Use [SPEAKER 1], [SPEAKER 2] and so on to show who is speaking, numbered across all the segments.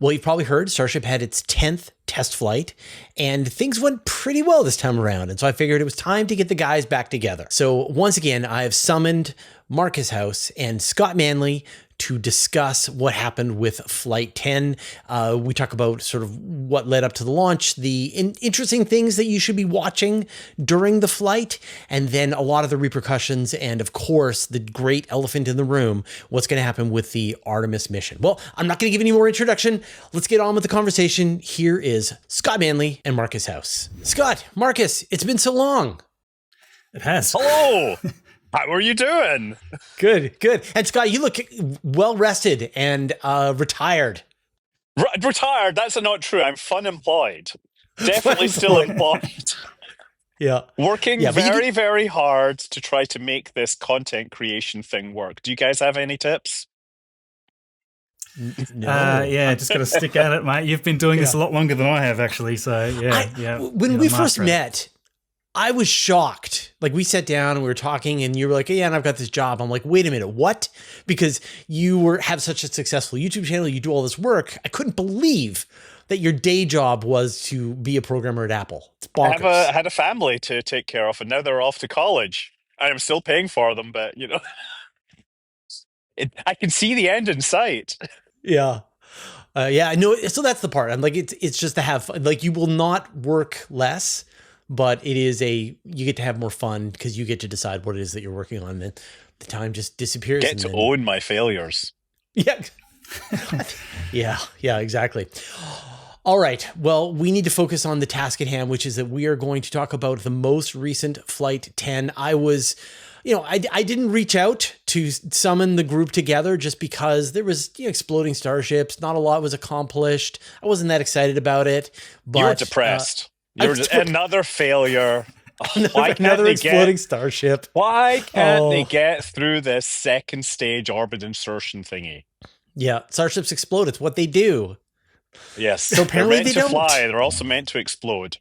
[SPEAKER 1] Well, you've probably heard Starship had its 10th test flight, and things went pretty well this time around. And so I figured it was time to get the guys back together. So once again, I have summoned Marcus House and Scott Manley to discuss what happened with Flight 10. We talk about sort of what led up to the launch, the interesting things that you should be watching during the flight, and then a lot of the repercussions, and of course, the great elephant in the room, what's going to happen with the Artemis mission. Well, I'm not going to give any more introduction. Let's get on with the conversation. Here is Scott Manley and Marcus House. Scott, Marcus, it's been so long.
[SPEAKER 2] It has.
[SPEAKER 3] Hello. How are you doing?
[SPEAKER 1] Good, good. And Scott, you look well rested and retired.
[SPEAKER 3] Retired? That's not true. I'm fun employed. Definitely still employed.
[SPEAKER 1] Yeah.
[SPEAKER 3] Working very hard to try to make this content creation thing work. Do you guys have any tips?
[SPEAKER 1] No.
[SPEAKER 2] Yeah, just got to stick at it, mate. You've been doing this a lot longer than I have, actually. So,
[SPEAKER 1] When we first met, I was shocked. Like, we sat down and we were talking and you were like, yeah, and I've got this job. I'm like, wait a minute, what? Because you have such a successful YouTube channel, you do all this work. I couldn't believe that your day job was to be a programmer at Apple. It's bonkers.
[SPEAKER 3] I had a family to take care of, and now they're off to college. I'm still paying for them, but, you know, I can see the end in sight.
[SPEAKER 1] Yeah. No, so that's the part. I'm like, it's just to have fun. Like, you will not work less, but it is you get to have more fun because you get to decide what it is that you're working on. And the time just disappears.
[SPEAKER 3] Get to own my failures.
[SPEAKER 1] Yeah. Yeah, exactly. All right. Well, we need to focus on the task at hand, which is that we are going to talk about the most recent Flight 10. I didn't reach out to summon the group together just because there was exploding starships. Not a lot was accomplished. I wasn't that excited about it. But
[SPEAKER 3] you were depressed. You're just another failure.
[SPEAKER 1] Another exploding starship.
[SPEAKER 3] Why can't they get through this second stage orbit insertion thingy?
[SPEAKER 1] Yeah, starships explode. It's what they do.
[SPEAKER 3] Yes.
[SPEAKER 1] So apparently
[SPEAKER 3] they're meant to fly. They're also meant to explode.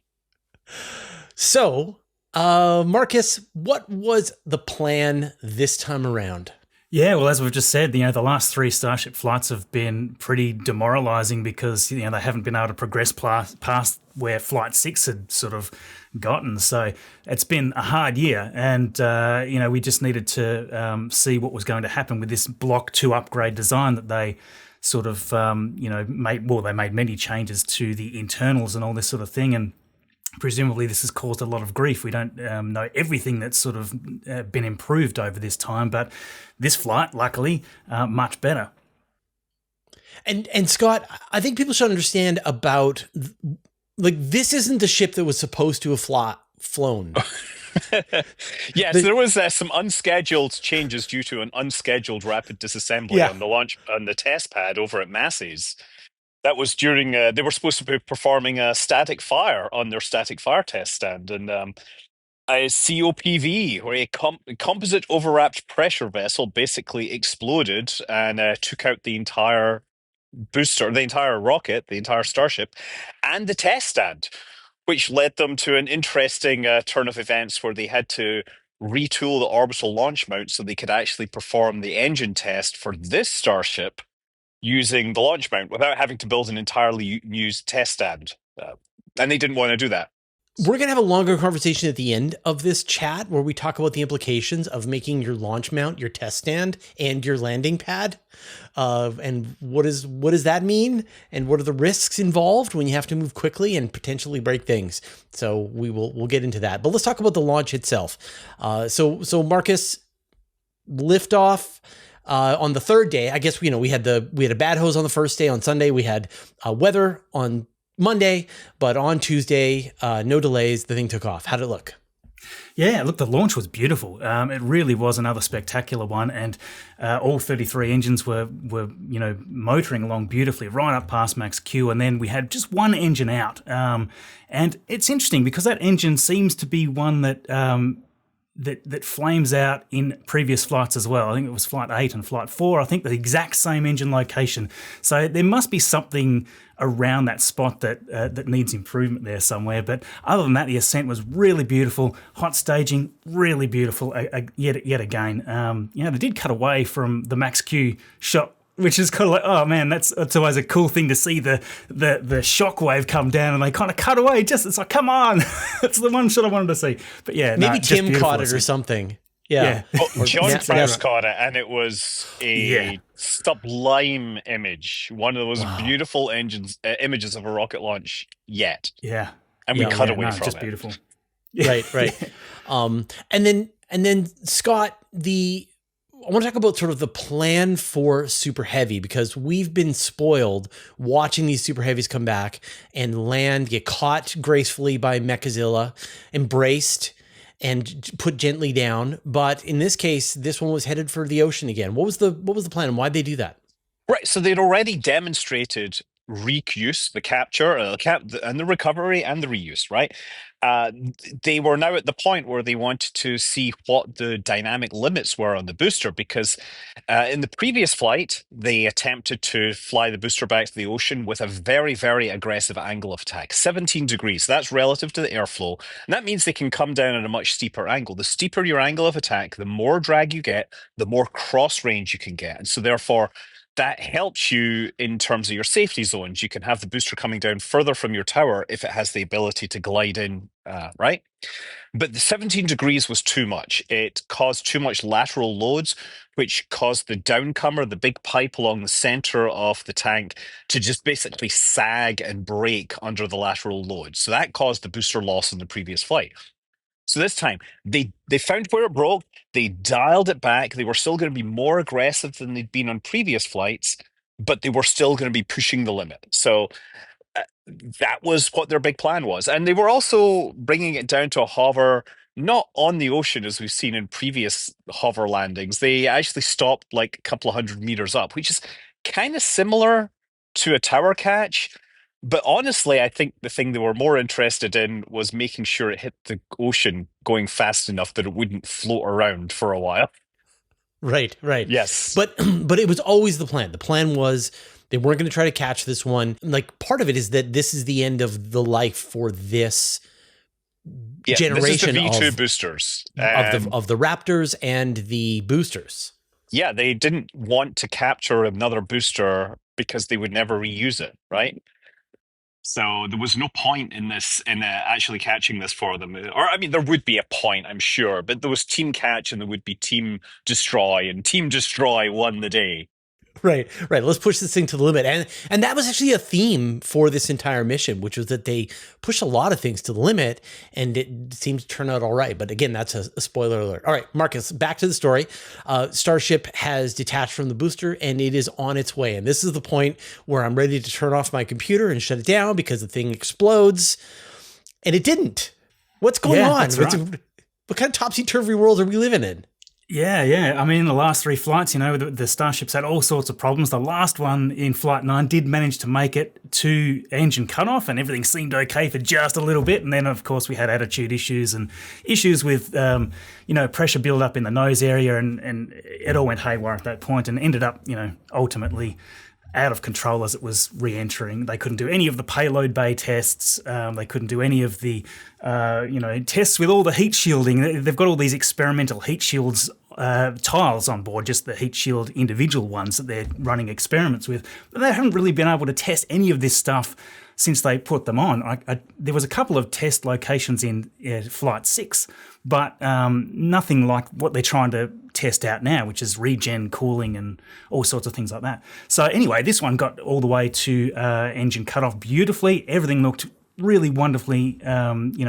[SPEAKER 1] So, Marcus, what was the plan this time around?
[SPEAKER 2] Yeah, well, as we've just said, the last 3 Starship flights have been pretty demoralizing because, they haven't been able to progress past where Flight 6 had sort of gotten. So it's been a hard year. And, we just needed to see what was going to happen with this Block 2 upgrade design that they sort of, they made many changes to the internals and all this sort of thing. And presumably this has caused a lot of grief. We don't know everything that's sort of been improved over this time, but this flight, luckily, much better.
[SPEAKER 1] And Scott, I think people should understand about, this isn't the ship that was supposed to have flown.
[SPEAKER 3] Yes, there was some unscheduled changes due to an unscheduled rapid disassembly on the launch on the test pad over at Massey's. That was during they were supposed to be performing a static fire on their static fire test stand, and a COPV, or a composite overwrapped pressure vessel, basically exploded and took out the entire booster, the entire rocket, the entire Starship, and the test stand, which led them to an interesting turn of events where they had to retool the orbital launch mount so they could actually perform the engine test for this Starship using the launch mount without having to build an entirely new test stand. And they didn't want to do that.
[SPEAKER 1] We're going to have a longer conversation at the end of this chat where we talk about the implications of making your launch mount, your test stand, and your landing pad. And what does that mean? And what are the risks involved when you have to move quickly and potentially break things? So we'll get into that. But let's talk about the launch itself. So Marcus, liftoff. On the third day, I guess we had a bad hose on the first day. On Sunday, we had weather on Monday, but on Tuesday, no delays. The thing took off. How did it look?
[SPEAKER 2] Yeah, look, the launch was beautiful. It really was another spectacular one, and all 33 engines were motoring along beautifully right up past max Q, and then we had just one engine out. And it's interesting because that engine seems to be one that that flames out in previous flights as well. I think it was Flight 8 and Flight 4. I think the exact same engine location. So there must be something around that spot that needs improvement there somewhere. But other than that, the ascent was really beautiful. Hot staging, really beautiful yet again. They did cut away from the max Q shot which is kind of like, oh man, that's always a cool thing to see the shockwave come down and they kind of cut away. It's like, come on, that's the one shot I wanted to see. But yeah,
[SPEAKER 1] maybe Tim caught it or something. Yeah.
[SPEAKER 3] Oh, John first caught it, and it was a sublime image. One of those beautiful images of a rocket launch yet.
[SPEAKER 2] Yeah.
[SPEAKER 3] And we cut away from
[SPEAKER 2] just
[SPEAKER 3] it.
[SPEAKER 2] Beautiful.
[SPEAKER 1] Right. And then Scott, I want to talk about sort of the plan for Super Heavy, because we've been spoiled watching these Super Heavies come back and land, get caught gracefully by Mechazilla, embraced, and put gently down. But in this case, this one was headed for the ocean again. What was the plan, and why'd they do that?
[SPEAKER 3] Right. So they'd already demonstrated reuse, the capture, and the recovery and the reuse, right? They were now at the point where they wanted to see what the dynamic limits were on the booster, because in the previous flight, they attempted to fly the booster back to the ocean with a very, very aggressive angle of attack, 17 degrees. That's relative to the airflow. And that means they can come down at a much steeper angle. The steeper your angle of attack, the more drag you get, the more cross range you can get. And so therefore, that helps you in terms of your safety zones. You can have the booster coming down further from your tower if it has the ability to glide in, right? But the 17 degrees was too much. It caused too much lateral loads, which caused the downcomer, the big pipe along the center of the tank, to just basically sag and break under the lateral load. So that caused the booster loss in the previous flight. So this time, they found where it broke, they dialed it back, they were still going to be more aggressive than they'd been on previous flights, but they were still going to be pushing the limit. So that was what their big plan was. And they were also bringing it down to a hover, not on the ocean as we've seen in previous hover landings. They actually stopped like a couple of 100 meters up, which is kind of similar to a tower catch. But honestly, I think the thing they were more interested in was making sure it hit the ocean going fast enough that it wouldn't float around for a while.
[SPEAKER 1] Right.
[SPEAKER 3] Yes.
[SPEAKER 1] But it was always the plan. The plan was they weren't going to try to catch this one. Like, part of it is that this is the end of the life for this generation
[SPEAKER 3] this is the V2 boosters.
[SPEAKER 1] Of the Raptors and the boosters. Yeah,
[SPEAKER 3] they didn't want to capture another booster because they would never reuse it, right? So there was no point in actually catching this for them. Or, I mean, there would be a point, I'm sure, but there was team catch and there would be team destroy, and team destroy won the day.
[SPEAKER 1] Right. Let's push this thing to the limit. And that was actually a theme for this entire mission, which was that they push a lot of things to the limit, and it seems to turn out all right. But again, that's a spoiler alert. All right, Marcus, back to the story. Starship has detached from the booster, and it is on its way. And this is the point where I'm ready to turn off my computer and shut it down because the thing explodes. And it didn't. What's going on?
[SPEAKER 2] That's right.
[SPEAKER 1] What kind of topsy-turvy world are we living in?
[SPEAKER 2] Yeah. I mean, the last three flights, the Starships had all sorts of problems. The last one in Flight 9 did manage to make it to engine cutoff, and everything seemed okay for just a little bit. And then, of course, we had attitude issues and issues with, pressure build-up in the nose area, and it all went haywire at that point and ended up, ultimately out of control as it was re-entering. They couldn't do any of the payload bay tests. They couldn't do any of the, tests with all the heat shielding. They've got all these experimental heat shields tiles on board, just the heat shield individual ones that they're running experiments with. But they haven't really been able to test any of this stuff since they put them on. There was a couple of test locations in Flight 6, but nothing like what they're trying to test out now, which is regen cooling and all sorts of things like that. So anyway, this one got all the way to engine cutoff beautifully. Everything looked really wonderfully,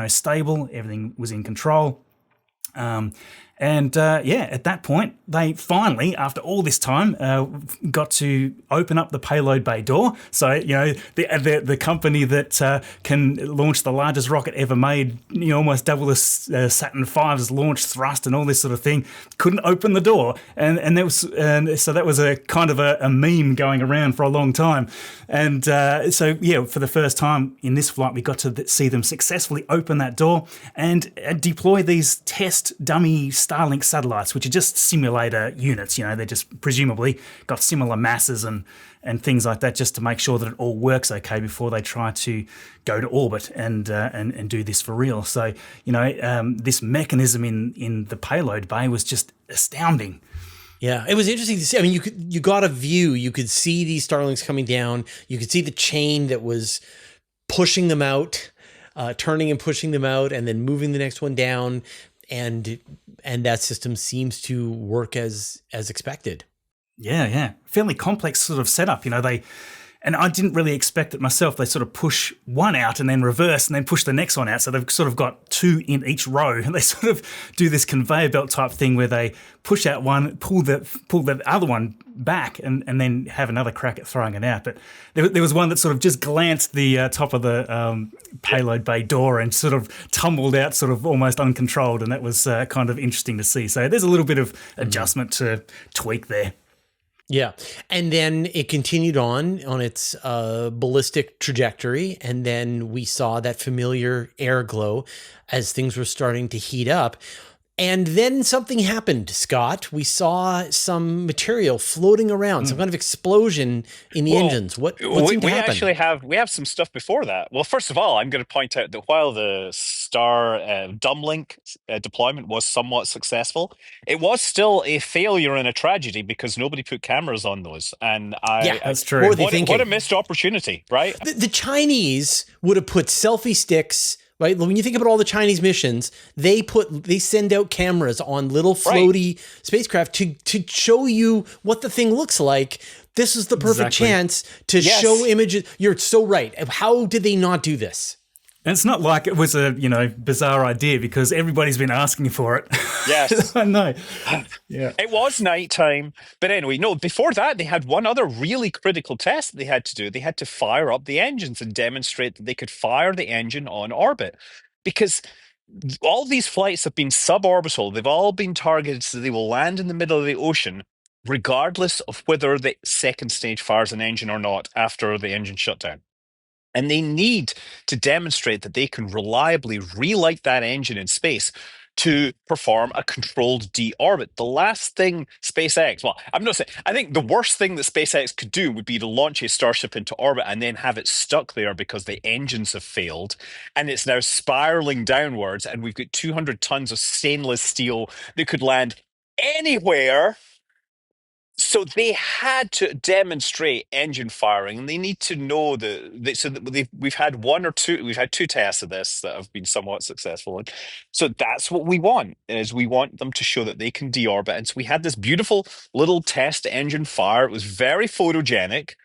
[SPEAKER 2] stable. Everything was in control. At that point, they finally, after all this time, got to open up the payload bay door. So, the company that can launch the largest rocket ever made, almost double the Saturn V's launch thrust and all this sort of thing, couldn't open the door. So that was a kind of a meme going around for a long time. And for the first time in this flight, we got to see them successfully open that door and deploy these test dummy Starlink satellites, which are just simulator units. They're just presumably got similar masses and things like that, just to make sure that it all works okay before they try to go to orbit and do this for real. So, this mechanism in the payload bay was just astounding.
[SPEAKER 1] Yeah, it was interesting to see. I mean, you got a view. You could see these Starlinks coming down. You could see the chain that was pushing them out, turning and pushing them out, and then moving the next one down, and that system seems to work as expected.
[SPEAKER 2] Yeah, yeah. Fairly complex sort of setup. And I didn't really expect it myself. They sort of push one out and then reverse and then push the next one out. So they've sort of got two in each row. And they sort of do this conveyor belt type thing where they push out one, pull the other one back and then have another crack at throwing it out. But there was one that sort of just glanced the top of the payload bay door and sort of tumbled out sort of almost uncontrolled. And that was kind of interesting to see. So there's a little bit of adjustment to tweak there.
[SPEAKER 1] Yeah. And then it continued on its ballistic trajectory. And then we saw that familiar air glow as things were starting to heat up. And then something happened, Scott. We saw some material floating around, some kind of explosion in the engines. What seemed to happen?
[SPEAKER 3] Actually have some stuff before that. Well, first of all, I'm going to point out that while the Dumbling deployment was somewhat successful, it was still a failure and a tragedy because nobody put cameras on those. And
[SPEAKER 2] that's true.
[SPEAKER 1] What were they thinking?
[SPEAKER 3] What a missed opportunity, right?
[SPEAKER 1] The Chinese would have put selfie sticks. Right, when you think about all the Chinese missions, they send out cameras on little floaty spacecraft to show you what the thing looks like. This is the perfect chance to show images. You're so right. How did they not do this?
[SPEAKER 2] And it's not like it was a bizarre idea because everybody's been asking for it.
[SPEAKER 3] Yes,
[SPEAKER 2] I know. Yeah,
[SPEAKER 3] it was nighttime, but anyway, no. Before that, they had one other really critical test that they had to do. They had to fire up the engines and demonstrate that they could fire the engine on orbit, because all these flights have been suborbital. They've all been targeted so they will land in the middle of the ocean, regardless of whether the second stage fires an engine or not after the engine shutdown. And they need to demonstrate that they can reliably relight that engine in space to perform a controlled deorbit. The last thing SpaceX, well, I'm not saying, I think the worst thing that SpaceX could do would be to launch a Starship into orbit and then have it stuck there because the engines have failed and it's now spiraling downwards and we've got 200 tons of stainless steel that could land anywhere. So they had to demonstrate engine firing, and they need to know we've had two tests of this that have been somewhat successful. And so that's what we want, is we want them to show that they can deorbit. And so we had this beautiful little test engine fire. It was very photogenic.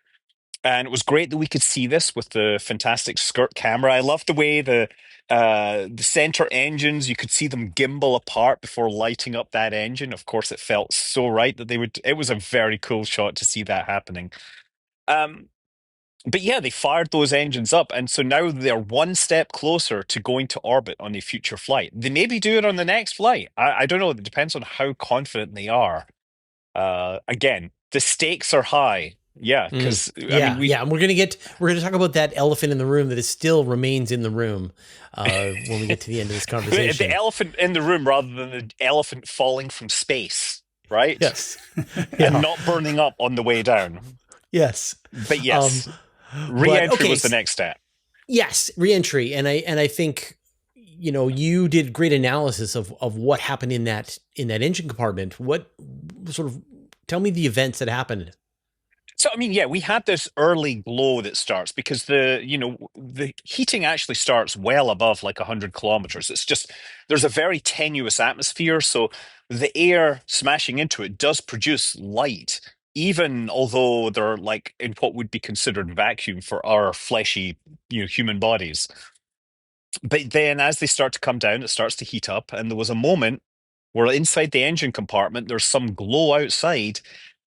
[SPEAKER 3] And it was great that we could see this with the fantastic skirt camera. I love the way the center engines, you could see them gimbal apart before lighting up that engine. Of course, it felt so right that they would. It was a very cool shot to see that happening. But yeah, they fired those engines up, and so now they're one step closer to going to orbit on a future flight. They maybe do it on the next flight. I don't know. It depends on how confident they are. Again, the stakes are high. Yeah, because
[SPEAKER 1] and we're gonna talk about that elephant in the room that still remains in the room when we get to the end of this conversation.
[SPEAKER 3] The elephant in the room rather than the elephant falling from space, right?
[SPEAKER 1] Yes,
[SPEAKER 3] and not burning up on the way down.
[SPEAKER 1] Yes,
[SPEAKER 3] but yes, re-entry was the next step.
[SPEAKER 1] Yes, re-entry, and I think you did great analysis of what happened in that engine compartment. What sort of tell me the events that happened?
[SPEAKER 3] So, I mean, yeah, we had this early glow that starts because the heating actually starts well above like 100 kilometers. It's just, there's a very tenuous atmosphere. So the air smashing into it does produce light, even although they're like in what would be considered vacuum for our fleshy, human bodies. But then as they start to come down, it starts to heat up. And there was a moment where inside the engine compartment, there's some glow outside.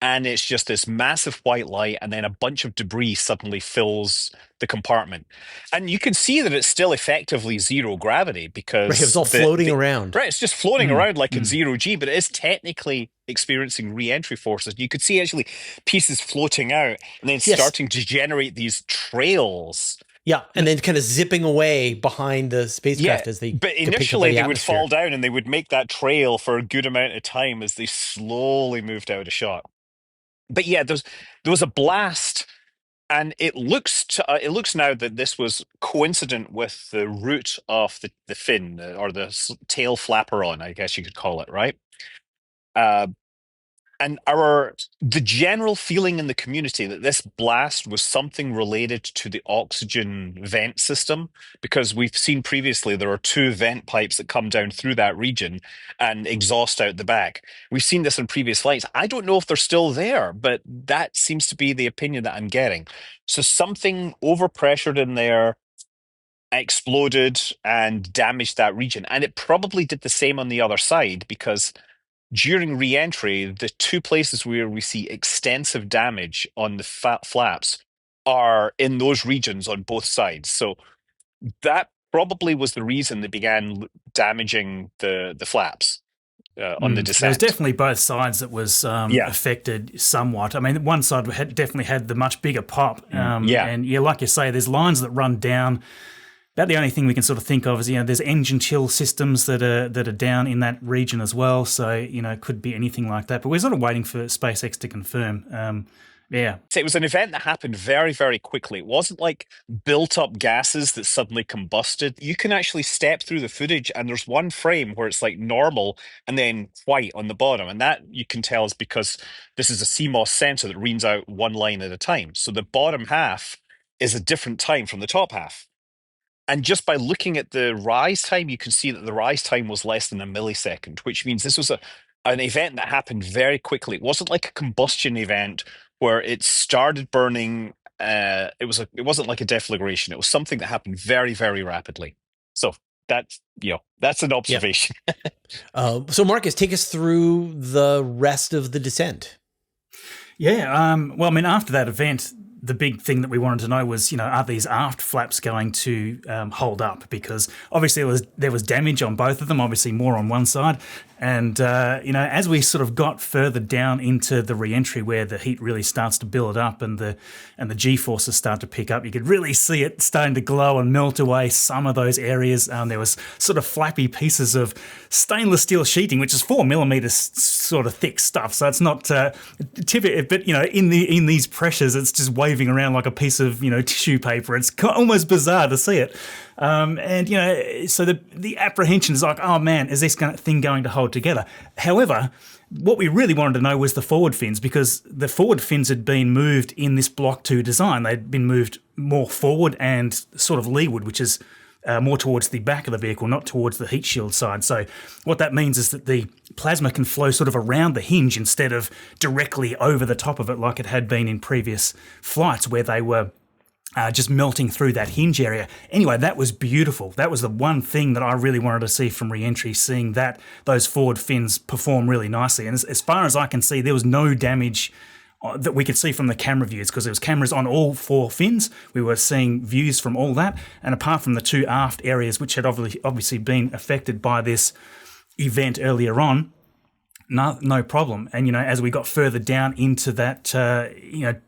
[SPEAKER 3] And it's just this massive white light, and then a bunch of debris suddenly fills the compartment. And you can see that it's still effectively zero gravity because
[SPEAKER 1] it's all floating around.
[SPEAKER 3] Right, it's just floating around like in zero G, but it is technically experiencing re-entry forces. You could see actually pieces floating out and then starting to generate these trails.
[SPEAKER 1] Yeah, and then kind of zipping away behind the spacecraft as they.
[SPEAKER 3] But initially, they would fall down and they would make that trail for a good amount of time as they slowly moved out of shot. But yeah, there was a blast, and it looks now that this was coincident with the route of the fin or the tail flaperon, I guess you could call it, right? And the general feeling in the community that this blast was something related to the oxygen vent system, because we've seen previously there are two vent pipes that come down through that region and exhaust out the back. We've seen this in previous flights. I don't know if they're still there, but that seems to be the opinion that I'm getting. So something overpressured in there exploded and damaged that region. And it probably did the same on the other side, because during re-entry, the two places where we see extensive damage on the flaps are in those regions on both sides. So that probably was the reason they began damaging the flaps on the
[SPEAKER 2] There was
[SPEAKER 3] descent.
[SPEAKER 2] definitely both sides that was
[SPEAKER 3] Yeah.
[SPEAKER 2] affected somewhat. I mean, one side definitely had the much bigger pop.
[SPEAKER 3] Yeah.
[SPEAKER 2] And yeah, like you say, there's lines that run down. About the only thing we can sort of think of is, there's engine chill systems that are down in that region as well. So, it could be anything like that. But we're sort of waiting for SpaceX to confirm. Yeah.
[SPEAKER 3] So it was an event that happened very, very quickly. It wasn't like built up gases that suddenly combusted. You can actually step through the footage, and there's one frame where it's like normal and then white on the bottom. And that you can tell is because this is a CMOS sensor that reads out one line at a time. So the bottom half is a different time from the top half. And just by looking at the rise time, you can see that the rise time was less than a millisecond, which means this was an event that happened very quickly. It wasn't like a combustion event where it started burning. It wasn't like a deflagration. It was something that happened very, very rapidly. So that's an observation.
[SPEAKER 1] So Marcus, take us through the rest of the descent.
[SPEAKER 2] Yeah. Well, I mean, after that event, the big thing that we wanted to know was, are these aft flaps going to hold up? Because obviously there was damage on both of them, obviously more on one side. And, as we sort of got further down into the re-entry where the heat really starts to build up and the G-forces start to pick up, you could really see it starting to glow and melt away some of those areas. There was sort of flappy pieces of stainless steel sheeting, which is 4 millimeters sort of thick stuff. So it's not typical, but, in these pressures, it's just waving around like a piece of, tissue paper. It's almost bizarre to see it. So the apprehension is like, oh man, is this thing going to hold together? However, what we really wanted to know was the forward fins, because the forward fins had been moved in this Block 2 design. They'd been moved more forward and sort of leeward, which is more towards the back of the vehicle, not towards the heat shield side. So what that means is that the plasma can flow sort of around the hinge instead of directly over the top of it like it had been in previous flights where they were just melting through that hinge area. Anyway, that was beautiful. That was the one thing that I really wanted to see from re-entry, seeing that those forward fins perform really nicely. And as far as I can see, there was no damage that we could see from the camera views, because there was cameras on all 4 fins. We were seeing views from all that. And apart from the 2 aft areas, which had obviously been affected by this event earlier on, no problem. And, as we got further down into that,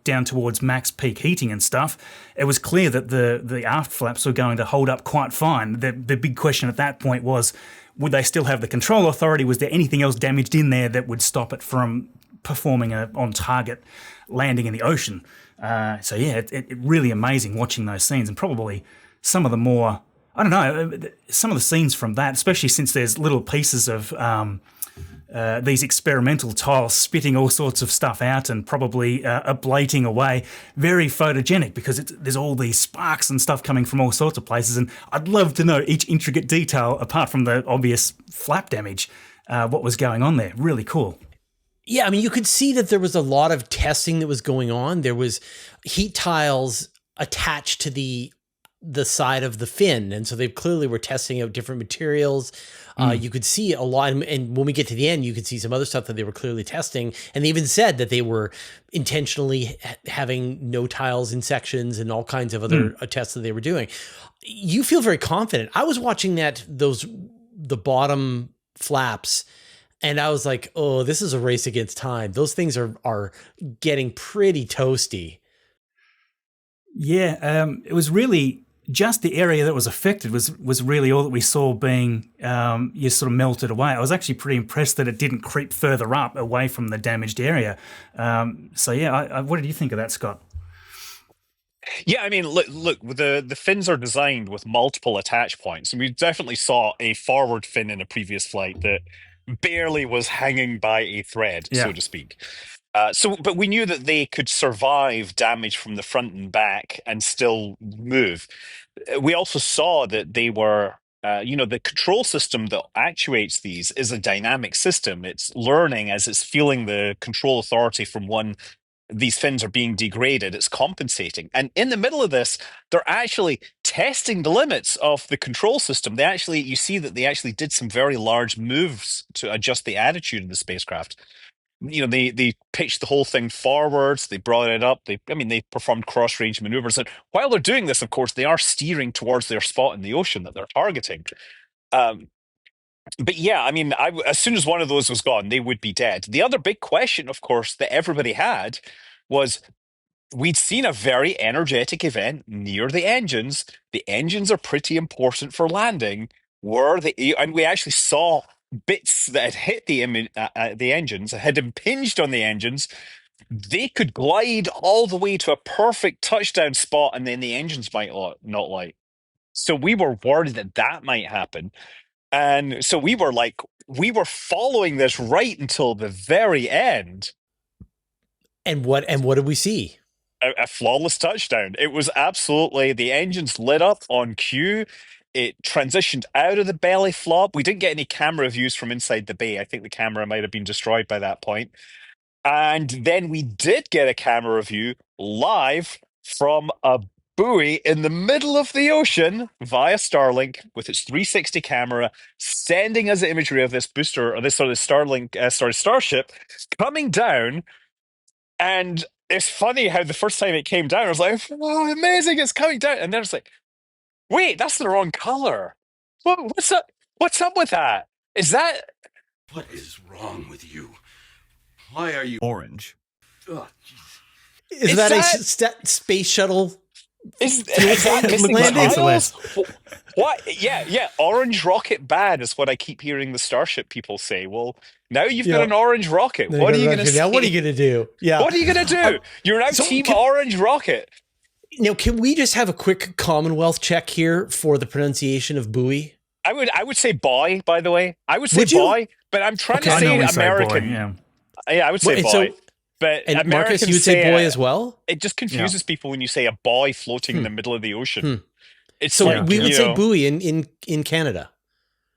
[SPEAKER 2] down towards max peak heating and stuff, it was clear that the aft flaps were going to hold up quite fine. The big question at that point was, would they still have the control authority? Was there anything else damaged in there that would stop it from performing a on-target landing in the ocean? It really amazing watching those scenes, and probably some of the more, I don't know, some of the scenes from that, especially since there's little pieces of these experimental tiles spitting all sorts of stuff out and probably ablating away, very photogenic, because there's all these sparks and stuff coming from all sorts of places. And I'd love to know each intricate detail, apart from the obvious flap damage, what was going on there. Really cool.
[SPEAKER 1] Yeah, I mean, you could see that there was a lot of testing that was going on. There was heat tiles attached to the side of the fin, and so they clearly were testing out different materials. You could see a lot, and when we get to the end, you could see some other stuff that they were clearly testing, and they even said that they were intentionally having no tiles in sections and all kinds of other tests that they were doing. You feel very confident. I was watching the bottom flaps, and I was like, oh, this is a race against time. Those things are getting pretty toasty.
[SPEAKER 2] Yeah, it was really just the area that was affected was really all that we saw being sort of melted away. I was actually pretty impressed that it didn't creep further up away from the damaged area. What did you think of that, Scott?
[SPEAKER 3] Yeah, I mean, look, the fins are designed with multiple attach points, and we definitely saw a forward fin in a previous flight that barely was hanging by a thread,
[SPEAKER 2] Yeah.
[SPEAKER 3] so to speak. But we knew that they could survive damage from the front and back and still move. We also saw that they were, the control system that actuates these is a dynamic system. It's learning as it's feeling the control authority from one. These fins are being degraded, it's compensating. And in the middle of this, they're actually testing the limits of the control system. You see that they actually did some very large moves to adjust the attitude of the spacecraft. They pitched the whole thing forwards, they brought it up, they performed cross-range maneuvers. And while they're doing this, of course, they are steering towards their spot in the ocean that they're targeting. But yeah, as soon as one of those was gone, they would be dead. The other big question, of course, that everybody had was we'd seen a very energetic event near the engines. The engines are pretty important for landing. And we actually saw bits that had hit the engines, had impinged on the engines. They could glide all the way to a perfect touchdown spot, and then the engines might not light. So we were worried that that might happen. And so we were following this right until the very end.
[SPEAKER 1] And what did we see?
[SPEAKER 3] A flawless touchdown. It was absolutely, the engines lit up on cue. It transitioned out of the belly flop. We didn't get any camera views from inside the bay. I think the camera might have been destroyed by that point. And then we did get a camera view live from a buoy in the middle of the ocean via Starlink with its 360 camera, sending us imagery of this booster, or this sort of Starship coming down. And it's funny how the first time it came down, I was like, "Oh, amazing, it's coming down." And then it's like, wait, that's the wrong color. What's up? What's up with that? Is that...
[SPEAKER 4] What is wrong with you? Why are you orange?
[SPEAKER 1] Oh, is that a space shuttle?
[SPEAKER 3] Is that missing tiles? What? Yeah. Orange rocket bad is what I keep hearing the Starship people say. Well, now you've got an orange rocket. What are you going to say?
[SPEAKER 1] Now what are you going to do? Yeah.
[SPEAKER 3] What are you going to do? You're now team orange rocket.
[SPEAKER 1] Now, can we just have a quick Commonwealth check here for the pronunciation of buoy?
[SPEAKER 3] I would say boy, by the way. I would say boy, but I'm trying to say American. Yeah, I would say boy. But
[SPEAKER 1] and Marcus, you would say boy as well?
[SPEAKER 3] It just confuses people when you say a boy floating in the middle of the ocean. It's
[SPEAKER 1] so we would say buoy in Canada.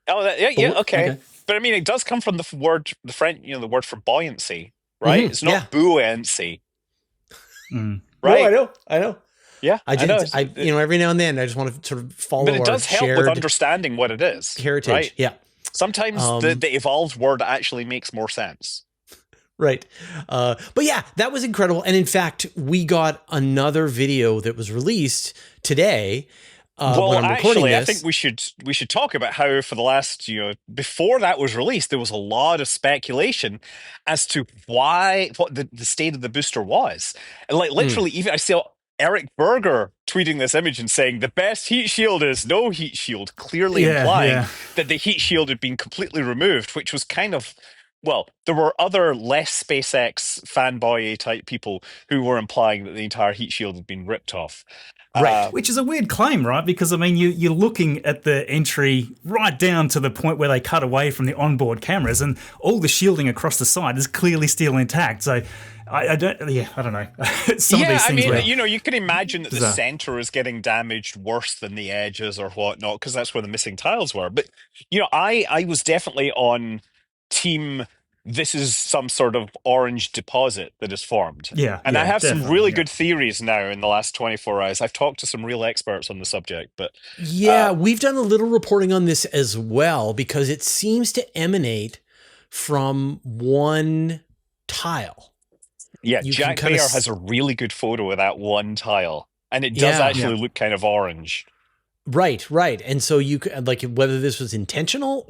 [SPEAKER 3] Oh, okay. But it does come from the word for buoyancy, right? It's not buoyancy.
[SPEAKER 1] Right?
[SPEAKER 3] No,
[SPEAKER 1] I know.
[SPEAKER 3] Yeah,
[SPEAKER 1] I every now and then I just want to sort of follow. But
[SPEAKER 3] it does help with understanding what it is.
[SPEAKER 1] Heritage, right? Yeah.
[SPEAKER 3] Sometimes the evolved word actually makes more sense.
[SPEAKER 1] Right. But yeah, that was incredible. And in fact, we got another video that was released today. When I'm recording this.
[SPEAKER 3] I think we should talk about how for the last, before that was released, there was a lot of speculation as to what the state of the booster was. And literally, even I saw Eric Berger tweeting this image and saying the best heat shield is no heat shield, clearly implying that the heat shield had been completely removed, which was kind of... Well, there were other less SpaceX fanboy type people who were implying that the entire heat shield had been ripped off.
[SPEAKER 2] Right. Which is a weird claim, right? Because, you're looking at the entry right down to the point where they cut away from the onboard cameras and all the shielding across the side is clearly still intact. So I don't know. Some of these things
[SPEAKER 3] you can imagine that the center is getting damaged worse than the edges or whatnot because that's where the missing tiles were. But, I was definitely on team... This is some sort of orange deposit that is formed. And I have some really good theories now in the last 24 hours. I've talked to some real experts on the subject, but...
[SPEAKER 1] we've done a little reporting on this as well because it seems to emanate from one tile.
[SPEAKER 3] Yeah, Jack Baer has a really good photo of that one tile, and it does actually look kind of orange.
[SPEAKER 1] Right. And so you could whether this was intentional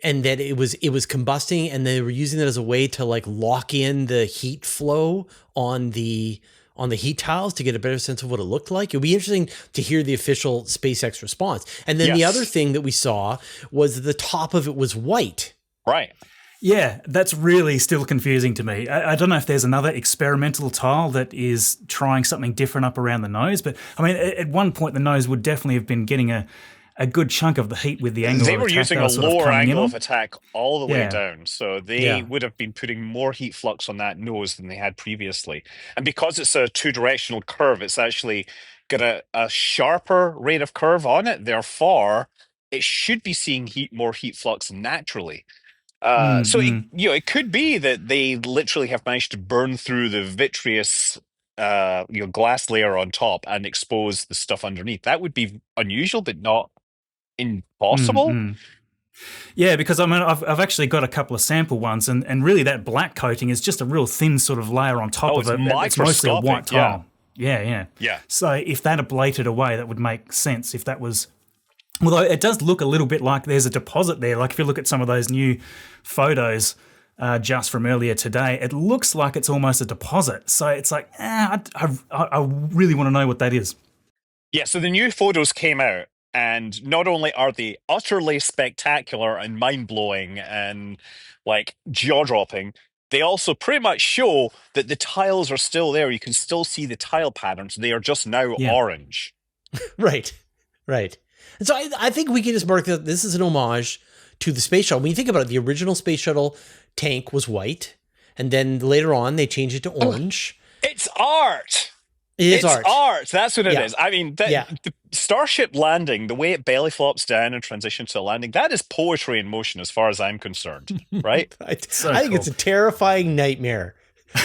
[SPEAKER 1] and that it was combusting and they were using that as a way to lock in the heat flow on the heat tiles to get a better sense of what it looked like. It would be interesting to hear the official SpaceX response. And then the other thing that we saw was the top of it was white.
[SPEAKER 3] Right.
[SPEAKER 2] Yeah, that's really still confusing to me. I don't know if there's another experimental tile that is trying something different up around the nose, but at one point the nose would definitely have been getting a a good chunk of the heat with the angle
[SPEAKER 3] They
[SPEAKER 2] of
[SPEAKER 3] were
[SPEAKER 2] attack
[SPEAKER 3] using
[SPEAKER 2] they
[SPEAKER 3] a
[SPEAKER 2] were sort of
[SPEAKER 3] lower
[SPEAKER 2] coming in
[SPEAKER 3] angle
[SPEAKER 2] on.
[SPEAKER 3] of attack all the way
[SPEAKER 2] Yeah.
[SPEAKER 3] down. So they
[SPEAKER 1] Yeah.
[SPEAKER 3] would have been putting more heat flux on that nose than they had previously. And because it's a two-directional curve, it's actually got a sharper rate of curve on it. Therefore, it should be seeing more heat flux naturally. So it could be that they literally have managed to burn through the vitreous glass layer on top and expose the stuff underneath. That would be unusual, but not impossible.
[SPEAKER 2] Yeah, because I mean, I've actually got a couple of sample ones, and really that black coating is just a real thin sort of layer on top
[SPEAKER 3] Oh,
[SPEAKER 2] of
[SPEAKER 3] it's
[SPEAKER 2] it. It's mostly a white
[SPEAKER 3] microscopic, yeah.
[SPEAKER 2] tile. Yeah.
[SPEAKER 3] Yeah.
[SPEAKER 2] So if that ablated away, that would make sense. If that was, although it does look a little bit like there's a deposit there. Like if you look at some of those new photos just from earlier today, it looks like it's almost a deposit. So it's like, I really want to know what that is.
[SPEAKER 3] Yeah, so the new photos came out, and not only are they utterly spectacular and mind-blowing and like jaw-dropping, they also pretty much show that the tiles are still there. You can still see the tile patterns. They are just now orange.
[SPEAKER 1] Right. And so I think we can just mark that this is an homage to the space shuttle. When you think about it, the original space shuttle tank was white, and then later on they changed it to orange.
[SPEAKER 3] It's art.
[SPEAKER 1] It's
[SPEAKER 3] art. That's what it is. I mean,
[SPEAKER 1] Yeah.
[SPEAKER 3] the Starship landing, the way it belly flops down and transitions to a landing, that is poetry in motion as far as I'm concerned, right?
[SPEAKER 1] I think it's a terrifying nightmare,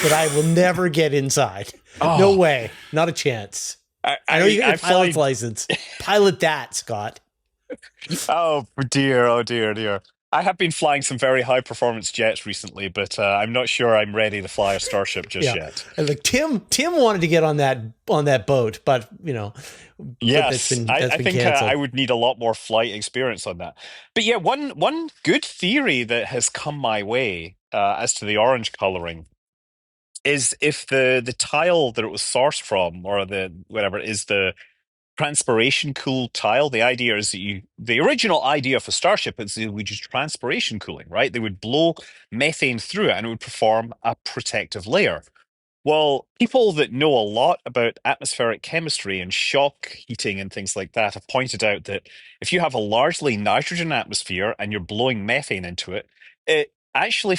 [SPEAKER 1] but I will never get inside. No way. Not a chance. I know you got a pilot's license. Pilot that, Scott.
[SPEAKER 3] Oh dear. I have been flying some very high performance jets recently, but I'm not sure I'm ready to fly a Starship just yet.
[SPEAKER 1] And like Tim wanted to get on that boat, but
[SPEAKER 3] yes,
[SPEAKER 1] that's been
[SPEAKER 3] I think
[SPEAKER 1] canceled.
[SPEAKER 3] I would need a lot more flight experience on that. But yeah, one good theory that has come my way as to the orange coloring is if the tile that it was sourced from, or the whatever, is the transpiration cool tile. The idea is that the original idea for Starship is they would use transpiration cooling, right? They would blow methane through it and it would perform a protective layer. Well, people that know a lot about atmospheric chemistry and shock heating and things like that have pointed out that if you have a largely nitrogen atmosphere and you're blowing methane into it, it actually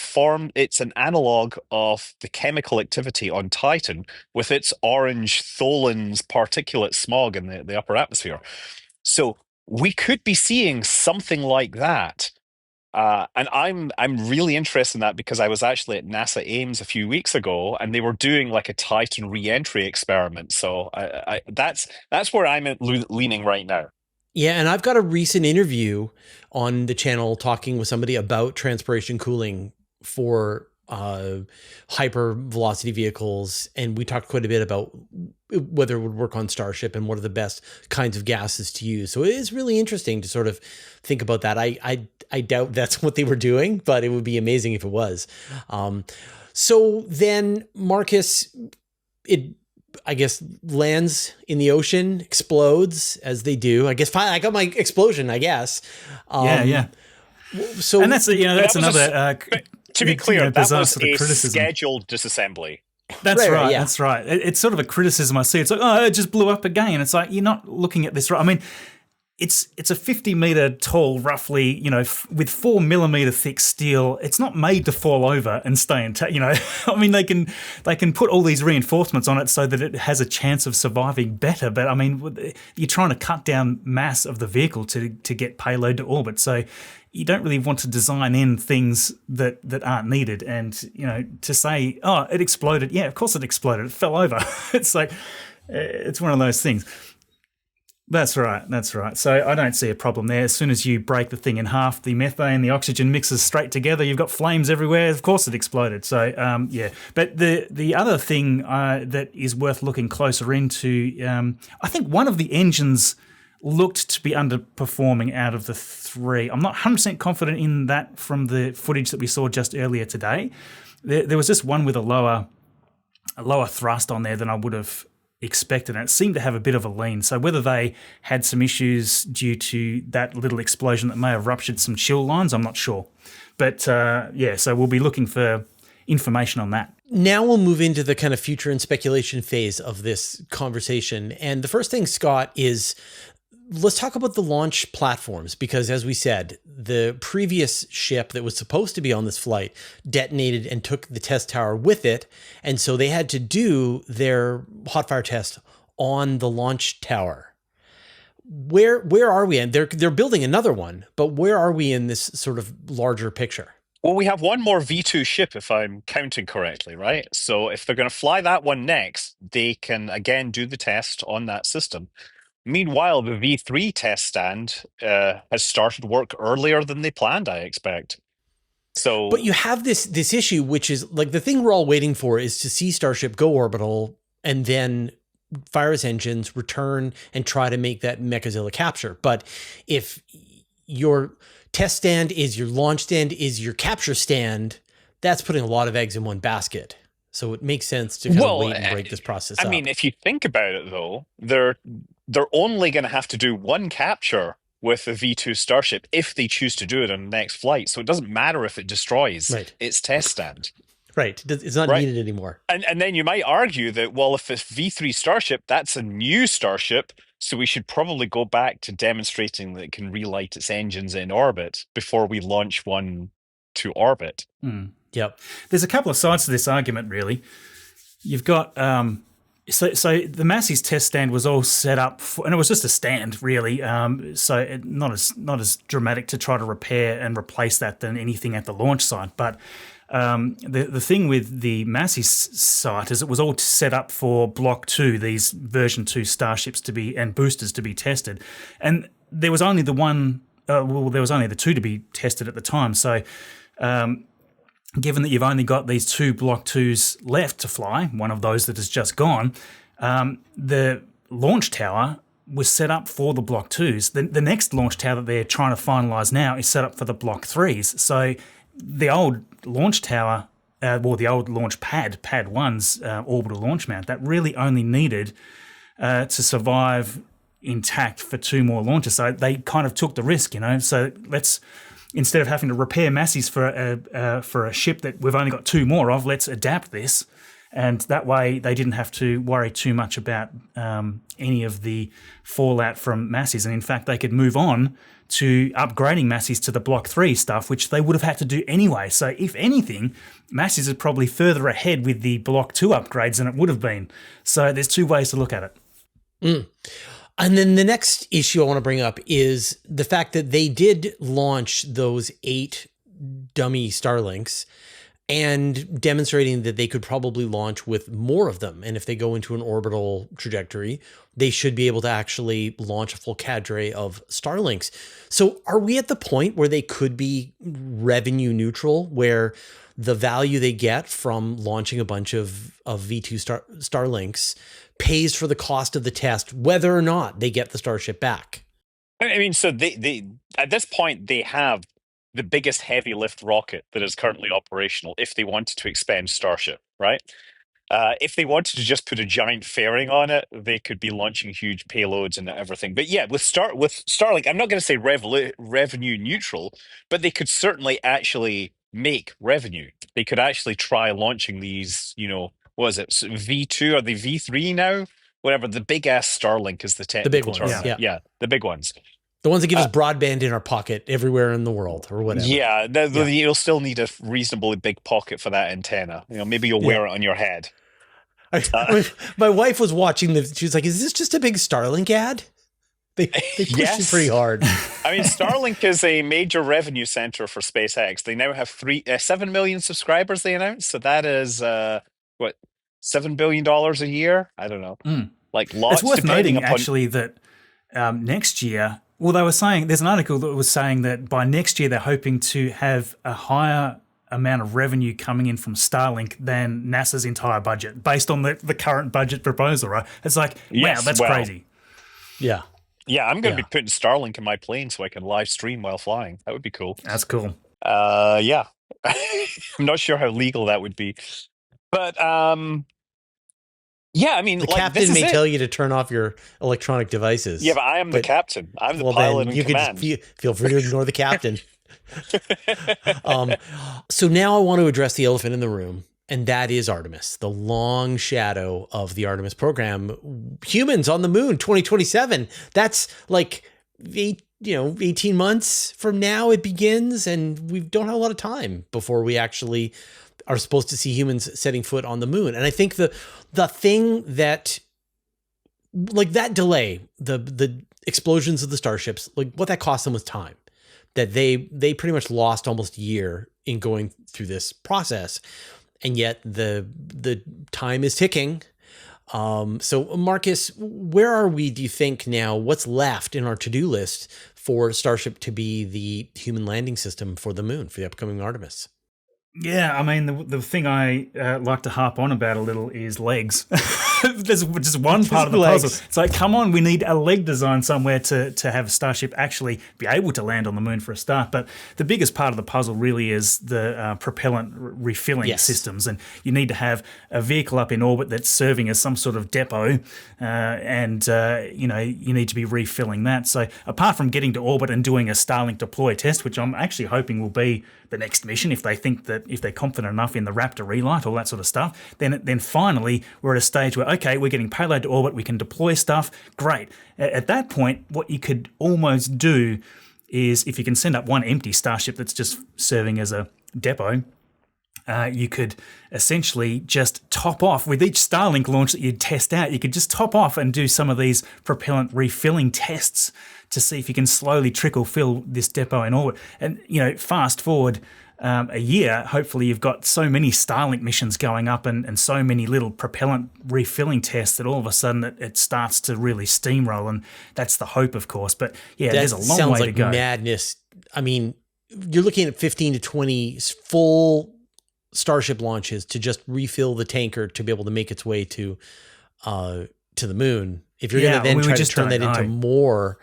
[SPEAKER 3] it's an analog of the chemical activity on Titan with its orange tholins particulate smog in the upper atmosphere. So we could be seeing something like that. And I'm really interested in that because I was actually at NASA Ames a few weeks ago, and they were doing like a Titan re-entry experiment. So that's where I'm leaning right now.
[SPEAKER 1] Yeah, and I've got a recent interview on the channel talking with somebody about transpiration cooling for hyper velocity vehicles, and we talked quite a bit about whether it would work on Starship and what are the best kinds of gases to use. So it is really interesting to sort of think about that. I doubt that's what they were doing, but it would be amazing if it was. So then Marcus, I guess lands in the ocean, explodes as they do. I guess I got my explosion, I guess.
[SPEAKER 2] Yeah.
[SPEAKER 1] So,
[SPEAKER 2] and that's another.
[SPEAKER 3] To be clear, that was a
[SPEAKER 2] criticism.
[SPEAKER 3] scheduled disassembly.
[SPEAKER 2] That's right. Yeah. That's right. It's sort of a criticism I see. It's like, oh, it just blew up again. It's like, you're not looking at this right. I mean, it's a 50-meter tall, roughly, with 4 millimeter thick steel. It's not made to fall over and stay intact. I mean, they can put all these reinforcements on it so that it has a chance of surviving better. But I mean, you're trying to cut down mass of the vehicle to get payload to orbit. So you don't really want to design in things that aren't needed. And to say, oh, it exploded. Yeah, of course it exploded. It fell over. It's like it's one of those things. That's right. So I don't see a problem there. As soon as you break the thing in half, the methane, the oxygen mixes straight together. You've got flames everywhere. Of course it exploded. So, yeah. But the other thing that is worth looking closer into, I think one of the engines looked to be underperforming out of the three. I'm not 100% confident in that from the footage that we saw just earlier today. There was just one with a lower thrust on there than I would have expected, and it seemed to have a bit of a lean. So whether they had some issues due to that little explosion that may have ruptured some chill lines, I'm not sure. But so we'll be looking for information on that.
[SPEAKER 1] Now we'll move into the kind of future and speculation phase of this conversation. And the first thing, Scott, is let's talk about the launch platforms, because as we said, the previous ship that was supposed to be on this flight detonated and took the test tower with it. And so they had to do their hot fire test on the launch tower. Where are we? And they're building another one, but where are we in this sort of larger picture?
[SPEAKER 3] Well, we have one more V2 ship, if I'm counting correctly, right? So if they're going to fly that one next, they can again do the test on that system. Meanwhile, the V3 test stand has started work earlier than they planned, I expect. So,
[SPEAKER 1] but you have this issue, which is like the thing we're all waiting for is to see Starship go orbital and then fire its engines, return, and try to make that Mechazilla capture. But if your test stand is your launch stand is your capture stand, that's putting a lot of eggs in one basket. So it makes sense to kind of wait and break this process up.
[SPEAKER 3] I mean, if you think about it, though, they're only going to have to do one capture with the V2 Starship if they choose to do it on the next flight. So it doesn't matter if it destroys its test stand.
[SPEAKER 1] Right. It's not needed anymore.
[SPEAKER 3] And then you might argue that, well, if it's V3 Starship, that's a new Starship, so we should probably go back to demonstrating that it can relight its engines in orbit before we launch one to orbit.
[SPEAKER 1] Yep.
[SPEAKER 2] There's a couple of sides to this argument, really. You've got so the Massey's test stand was all set up for, and it was just a stand, really. So not as dramatic to try to repair and replace that than anything at the launch site. But the thing with the Massey's site is it was all set up for Block 2, these version 2 starships to be and boosters to be tested, and there was only the one. There was only the two to be tested at the time. So. Given that you've only got these 2 Block 2s left to fly, one of those that has just gone, the launch tower was set up for the Block 2s. The next launch tower that they're trying to finalise now is set up for the Block 3s. So the old launch tower, the old launch pad 1's orbital launch mount, that really only needed to survive intact for 2 more launches. So they kind of took the risk, So instead of having to repair Massey's for a ship that we've only got 2 more of, let's adapt this. And that way they didn't have to worry too much about any of the fallout from Massey's. And in fact, they could move on to upgrading Massey's to the Block 3 stuff, which they would have had to do anyway. So if anything, Massey's is probably further ahead with the Block 2 upgrades than it would have been. So there's 2 ways to look at it.
[SPEAKER 1] And then the next issue I want to bring up is the fact that they did launch those 8 dummy Starlinks and demonstrating that they could probably launch with more of them. And if they go into an orbital trajectory, they should be able to actually launch a full cadre of Starlinks. So are we at the point where they could be revenue neutral, where the value they get from launching a bunch of V2 Starlinks pays for the cost of the test, whether or not they get the Starship back?
[SPEAKER 3] I mean, so they at this point, they have the biggest heavy lift rocket that is currently operational if they wanted to expand Starship, right? If they wanted to just put a giant fairing on it, they could be launching huge payloads and everything. But yeah, with Starlink, I'm not going to say revenue neutral, but they could certainly actually make revenue. They could actually try launching these, what is it, V2 or the V3 now? Whatever, the big ass Starlink is the technical
[SPEAKER 1] big ones,
[SPEAKER 3] term. Yeah, the big ones.
[SPEAKER 1] The ones that give us broadband in our pocket everywhere in the world or whatever.
[SPEAKER 3] Yeah, you'll still need a reasonably big pocket for that antenna. Maybe you'll wear it on your head.
[SPEAKER 1] My wife was watching she was like, is this just a big Starlink ad? They pushed it pretty hard.
[SPEAKER 3] I mean, Starlink is a major revenue center for SpaceX. They now have 7 million subscribers, they announced. So that is, $7 billion a year? I don't know. Like lots.
[SPEAKER 2] It's worth noting, actually, that next year, well, they were saying, there's an article that was saying that by next year, they're hoping to have a higher amount of revenue coming in from Starlink than NASA's entire budget, based on the current budget proposal, right? It's like, wow, that's crazy.
[SPEAKER 1] Yeah.
[SPEAKER 3] Yeah, I'm going to be putting Starlink in my plane so I can live stream while flying. That would be cool.
[SPEAKER 2] That's cool.
[SPEAKER 3] Yeah. I'm not sure how legal that would be. But, yeah, I mean,
[SPEAKER 1] the captain may tell you to turn off your electronic devices.
[SPEAKER 3] Yeah, but I am the captain. I'm the pilot in command.
[SPEAKER 1] Feel free to ignore the captain. So now I want to address the elephant in the room. And that is Artemis, the long shadow of the Artemis program. Humans on the moon, 2027. That's like 18 months from now it begins, and we don't have a lot of time before we actually are supposed to see humans setting foot on the moon. And I think the thing that, like, that delay, the explosions of the starships, like what that cost them was time. That they pretty much lost almost a year in going through this process. And yet the time is ticking. So Marcus, where are we, do you think now? What's left in our to-do list for Starship to be the human landing system for the moon, for the upcoming Artemis?
[SPEAKER 2] Yeah, I mean, the thing I like to harp on about a little is legs. There's just one part of the puzzle. It's like, come on, we need a leg design somewhere to have Starship actually be able to land on the moon for a start. But the biggest part of the puzzle really is the propellant refilling systems. And you need to have a vehicle up in orbit that's serving as some sort of depot. You need to be refilling that. So apart from getting to orbit and doing a Starlink deploy test, which I'm actually hoping will be the next mission, if they're confident enough in the Raptor relight, all that sort of stuff, then finally we're at a stage where, okay, we're getting payload to orbit, we can deploy stuff, great. At that point, what you could almost do is, if you can send up one empty Starship that's just serving as a depot, you could essentially just top off with each Starlink launch that you'd test out. You could just top off and do some of these propellant refilling tests to see if you can slowly trickle fill this depot in orbit. And, fast forward a year, hopefully you've got so many Starlink missions going up and so many little propellant refilling tests that all of a sudden it starts to really steamroll. And that's the hope, of course. But yeah, there's a long way to go.
[SPEAKER 1] Madness. I mean, you're looking at 15 to 20 full Starship launches to just refill the tanker to be able to make its way to the moon. If you're going to then try to turn that into more,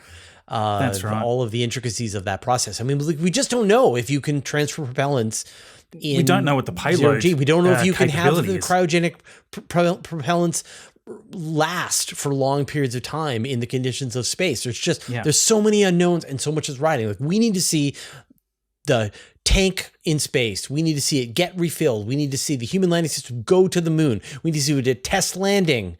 [SPEAKER 1] that's right, all of the intricacies of that process. I mean, we just don't know if you can transfer propellants.
[SPEAKER 2] We don't know what the payload.
[SPEAKER 1] We don't know if you can have the cryogenic propellants last for long periods of time in the conditions of space. There's so many unknowns and so much is riding. Like, we need to see the tank in space. We need to see it get refilled. We need to see the human landing system go to the moon. We need to see a test landing.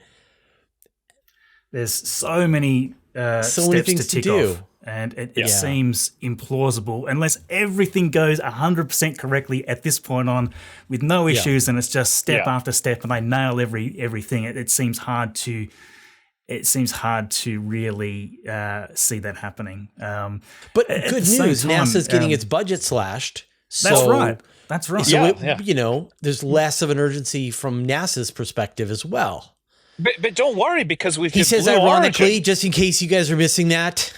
[SPEAKER 2] There's so many steps to tick off, and it seems implausible unless everything goes 100% correctly at this point on, with no issues, and it's just step after step, and they nail everything. It seems hard to. It seems hard to really see that happening.
[SPEAKER 1] But good news, NASA's getting its budget slashed. So,
[SPEAKER 2] That's right.
[SPEAKER 1] So there's less of an urgency from NASA's perspective as well.
[SPEAKER 3] But don't worry, because
[SPEAKER 1] he says ironically, just in case you guys are missing that,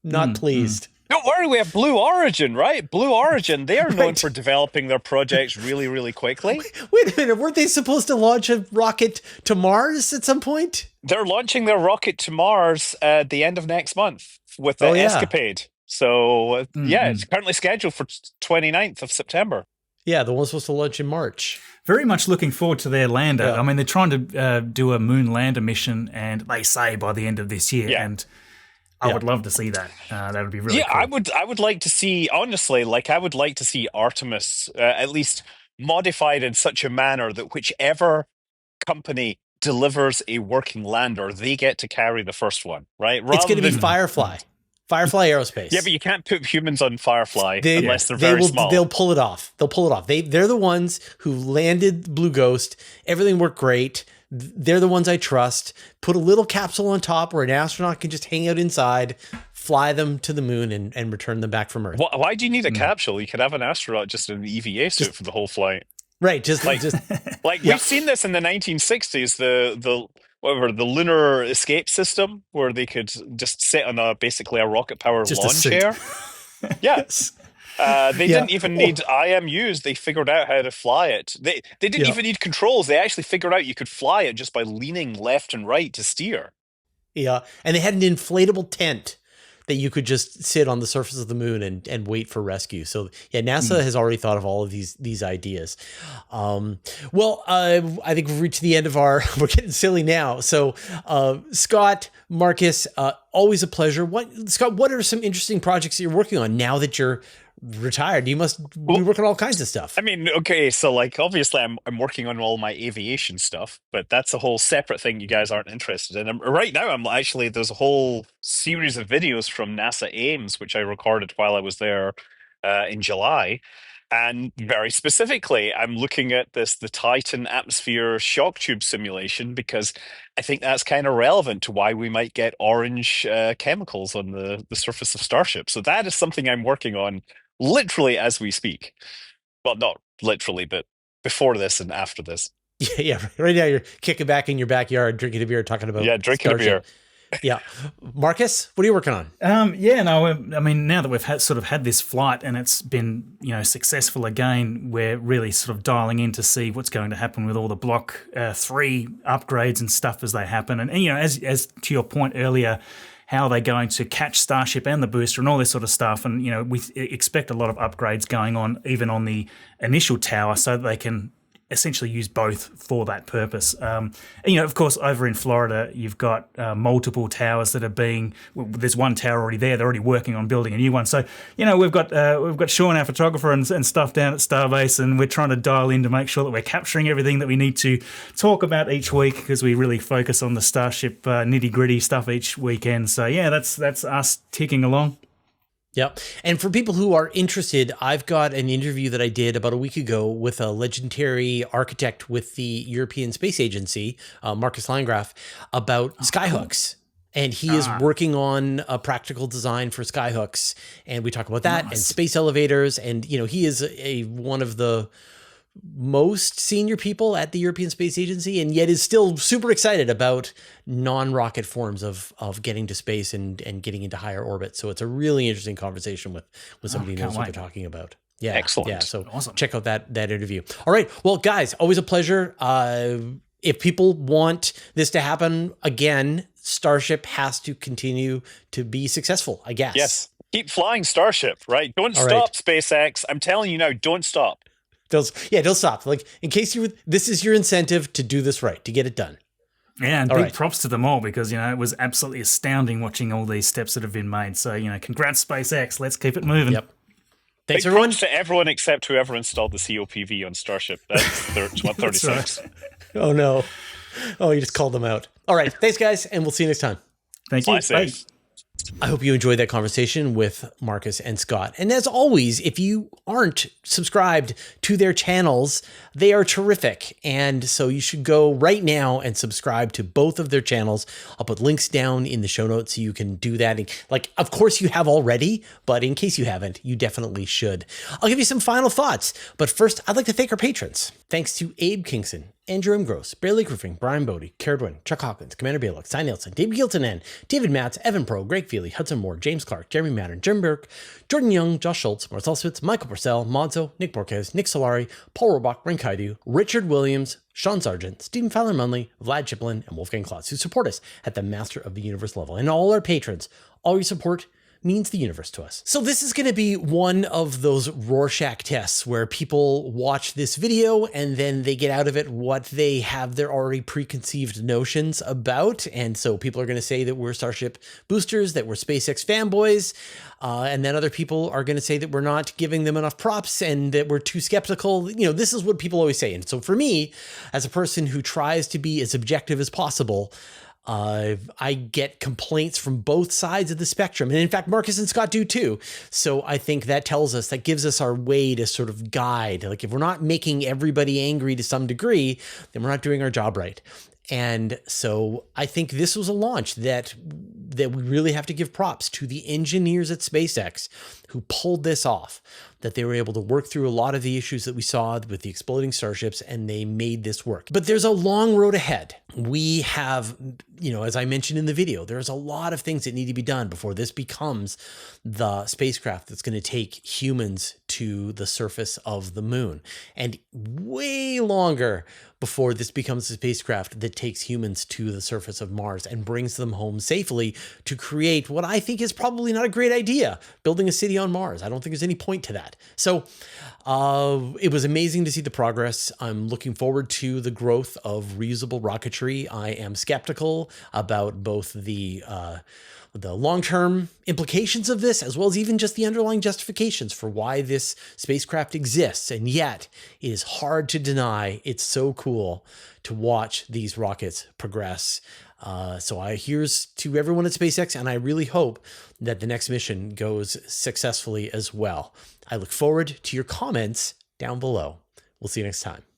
[SPEAKER 1] not pleased.
[SPEAKER 3] Don't worry, we have Blue Origin, right? Blue Origin, they are known for developing their projects really, really quickly.
[SPEAKER 1] Wait a minute, weren't they supposed to launch a rocket to Mars at some point?
[SPEAKER 3] They're launching their rocket to Mars at the end of next month with the Escapade. So, it's currently scheduled for 29th of September.
[SPEAKER 1] Yeah, the one's supposed to launch in March.
[SPEAKER 2] Very much looking forward to their lander. Yeah. I mean, they're trying to do a moon lander mission, and they say by the end of this year. Yeah. And I would love to see that. That would be really cool.
[SPEAKER 3] I would like to see, honestly, I would like to see Artemis at least modified in such a manner that whichever company delivers a working lander, they get to carry the first one, right?
[SPEAKER 1] It's going to be Firefly. Firefly Aerospace.
[SPEAKER 3] Yeah, but you can't put humans on Firefly unless they're very small.
[SPEAKER 1] They'll pull it off. They're the ones who landed Blue Ghost. Everything worked great. They're the ones I trust. Put a little capsule on top where an astronaut can just hang out inside, fly them to the moon, and return them back from Earth.
[SPEAKER 3] Why do you need a capsule? You could have an astronaut just in an EVA suit for the whole flight.
[SPEAKER 1] Right.
[SPEAKER 3] We've seen this in the 1960s. The lunar escape system, where they could just sit on basically a rocket powered lawn chair. Yes. They didn't even need IMUs. They figured out how to fly it. They didn't even need controls. They actually figured out you could fly it just by leaning left and right to steer.
[SPEAKER 1] Yeah. And they had an inflatable tent that you could just sit on the surface of the moon and wait for rescue. So NASA has already thought of all of these ideas. I think we've reached the end of we're getting silly now. So Scott, Marcus, always a pleasure. Scott, what are some interesting projects that you're working on now that you're retired. You must be working on all kinds of stuff.
[SPEAKER 3] I mean, okay, so like obviously I'm working on all my aviation stuff, but that's a whole separate thing you guys aren't interested in. Right now, I'm actually there's a whole series of videos from NASA Ames which I recorded while I was there in July, and very specifically, I'm looking at the Titan atmosphere shock tube simulation because I think that's kind of relevant to why we might get orange chemicals on the surface of Starship. So that is something I'm working on literally as we speak. Well, not literally, but before this and after this.
[SPEAKER 1] Yeah. Right now, you're kicking back in your backyard, drinking a beer, talking about
[SPEAKER 3] Drinking
[SPEAKER 1] Starship.
[SPEAKER 3] a beer.
[SPEAKER 1] Yeah. Marcus, what are you working on?
[SPEAKER 2] I mean, now that we've had this flight and it's been, successful again, we're really sort of dialing in to see what's going to happen with all the Block 3 upgrades and stuff as they happen. And as to your point earlier, how they're going to catch Starship and the booster and all this sort of stuff. And, we expect a lot of upgrades going on, even on the initial tower, so that they can essentially use both for that purpose. And, of course, over in Florida, you've got multiple towers that are there's one tower already there. They're already working on building a new one. So, we've got Sean, our photographer, and stuff down at Starbase, and we're trying to dial in to make sure that we're capturing everything that we need to talk about each week, because we really focus on the Starship nitty-gritty stuff each weekend. So, yeah, that's us ticking along.
[SPEAKER 1] Yep. And for people who are interested, I've got an interview that I did about a week ago with a legendary architect with the European Space Agency, Marcus Landgraf, about skyhooks. And he is working on a practical design for skyhooks. And we talk about that and space elevators. And, he is one of the most senior people at the European Space Agency, and yet is still super excited about non-rocket forms of getting to space and getting into higher orbit. So it's a really interesting conversation with somebody who knows what they're talking about. Yeah.
[SPEAKER 3] Excellent.
[SPEAKER 1] Yeah. So
[SPEAKER 2] awesome.
[SPEAKER 1] Check out that interview. All right. Well, guys, always a pleasure. If people want this to happen again, Starship has to continue to be successful, I guess.
[SPEAKER 3] Yes. Keep flying Starship, right? Don't stop, SpaceX. I'm telling you now, don't stop.
[SPEAKER 1] Don't stop. Like, in case this is your incentive to do this right, to get it done.
[SPEAKER 2] Yeah, and big props to them all, because, it was absolutely astounding watching all these steps that have been made. So, congrats, SpaceX. Let's keep it moving.
[SPEAKER 1] Yep. Thanks,
[SPEAKER 3] big
[SPEAKER 1] everyone.
[SPEAKER 3] Props to everyone except whoever installed the COPV on Starship. That's 136.
[SPEAKER 1] Right. Oh, no. Oh, you just called them out. All right. Thanks, guys, and we'll see you next time.
[SPEAKER 2] Thank you.
[SPEAKER 3] Bye.
[SPEAKER 1] I hope you enjoyed that conversation with Marcus and Scott. And as always, if you aren't subscribed to their channels, they are terrific. And so you should go right now and subscribe to both of their channels. I'll put links down in the show notes so you can do that. And of course you have already, but in case you haven't, you definitely should. I'll give you some final thoughts. But first, I'd like to thank our patrons. Thanks to Abe Kingston, Andrew M. Gross, Bear Lake Roofing, Brian Bodie, Caradwin, Chuck Hawkins, Commander Bailock, Cy Nielsen, David Gilton, David Matz, Evan Pro, Greg Feely, Hudson Moore, James Clark, Jeremy Madden, Jim Burke, Jordan Young, Josh Schultz, Marcel Switz, Michael Purcell, Monzo, Nick Borges, Nick Solari, Paul Robach, Brent Kaidu, Richard Williams, Sean Sargent, Stephen Fowler Manley, Vlad Chiplin, and Wolfgang Klotz, who support us at the Master of the Universe level. And all our patrons, all your support means the universe to us. So this is going to be one of those Rorschach tests where people watch this video and then they get out of it what they have their already preconceived notions about. And so people are going to say that we're Starship boosters, that we're SpaceX fanboys. And then other people are going to say that we're not giving them enough props and that we're too skeptical. This is what people always say. And so for me, as a person who tries to be as objective as possible, I get complaints from both sides of the spectrum. And in fact, Marcus and Scott do too. So I think that gives us our way to sort of guide. Like, if we're not making everybody angry to some degree, then we're not doing our job right. And so I think this was a launch that we really have to give props to the engineers at SpaceX who pulled this off, that they were able to work through a lot of the issues that we saw with the exploding starships, and they made this work. But there's a long road ahead. We have, as I mentioned in the video, there's a lot of things that need to be done before this becomes the spacecraft that's going to take humans to the surface of the moon, and way longer before this becomes a spacecraft that takes humans to the surface of Mars and brings them home safely to create what I think is probably not a great idea, building a city on Mars. I don't think there's any point to that. So it was amazing to see the progress. I'm looking forward to the growth of reusable rocketry. I am skeptical about both the long-term implications of this, as well as even just the underlying justifications for why this spacecraft exists. And yet it is hard to deny it's so cool to watch these rockets progress. So here's to everyone at SpaceX, and I really hope that the next mission goes successfully as well. I look forward to your comments down below. We'll see you next time.